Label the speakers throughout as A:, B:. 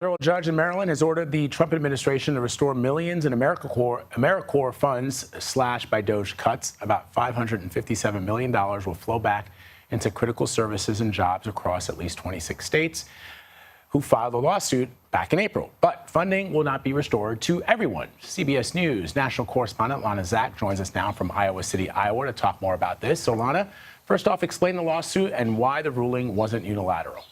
A: Federal judge in Maryland has ordered the Trump administration to restore millions in AmeriCorps funds slashed by DOGE cuts. About $557 million will flow back into critical services and jobs across at least 26 states who filed a lawsuit back in April. But funding will not be restored to everyone. CBS News national correspondent Lana Zak joins us now from Iowa City, Iowa, to talk more about this. So, Lana, first off, explain the lawsuit and why the ruling wasn't unilateral.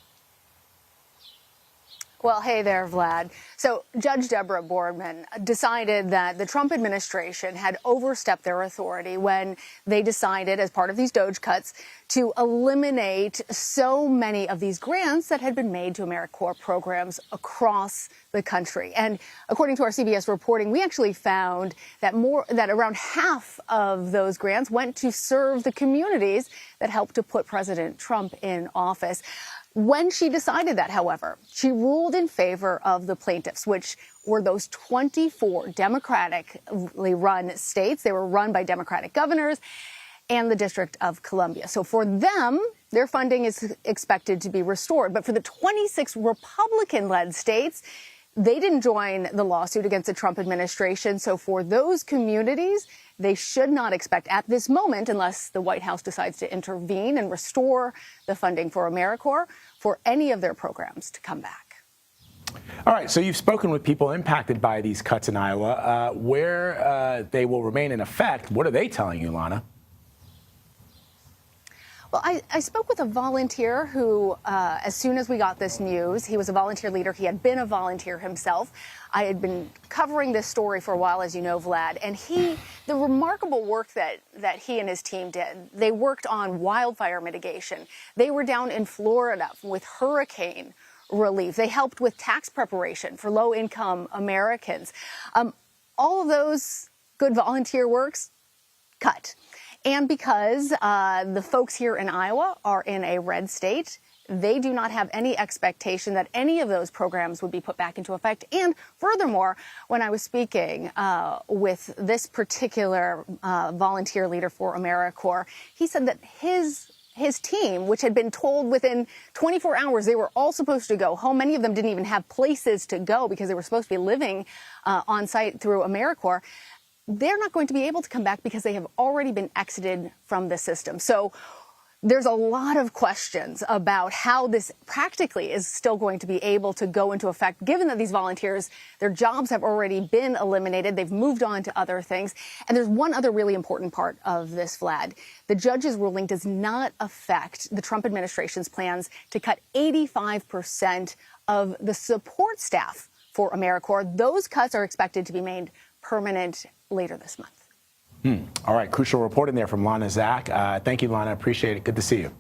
B: Well, hey there, Vlad. So Judge Deborah Boardman decided that the Trump administration had overstepped their authority when they decided, as part of these DOGE cuts, to eliminate so many of these grants that had been made to AmeriCorps programs across the country. And according to our CBS reporting, we actually found that around half of those grants went to serve the communities that helped to put President Trump in office. When she decided that, however, she ruled in favor of the plaintiffs, which were those 24 Democratically run states. They were run by Democratic governors and the District of Columbia. So for them, their funding is expected to be restored. But for the 26 Republican-led states, they didn't join the lawsuit against the Trump administration. So for those communities, they should not expect at this moment, unless the White House decides to intervene and restore the funding for AmeriCorps, for any of their programs to come back.
A: All right, so you've spoken with people impacted by these cuts in Iowa. Where they will remain in effect, what are they telling you, Lana?
B: Well, I spoke with a volunteer who, as soon as we got this news, he was a volunteer leader. He had been a volunteer himself. I had been covering this story for a while, as you know, Vlad, and the remarkable work that he and his team did, they worked on wildfire mitigation. They were down in Florida with hurricane relief. They helped with tax preparation for low-income Americans. All of those good volunteer works cut. And because the folks here in Iowa are in a red state, they do not have any expectation that any of those programs would be put back into effect. And furthermore, when I was speaking with this particular volunteer leader for AmeriCorps, he said that his team, which had been told within 24 hours they were all supposed to go home, many of them didn't even have places to go because they were supposed to be living on site through AmeriCorps, they're not going to be able to come back because they have already been exited from the system. So there's a lot of questions about how this practically is still going to be able to go into effect, given that these volunteers, their jobs have already been eliminated. They've moved on to other things. And there's one other really important part of this, Vlad. The judge's ruling does not affect the Trump administration's plans to cut 85% of the support staff for AmeriCorps. Those cuts are expected to be made permanent later this month.
A: All right, crucial reporting there from Lana Zak. Thank you, Lana. Appreciate it. Good to see you.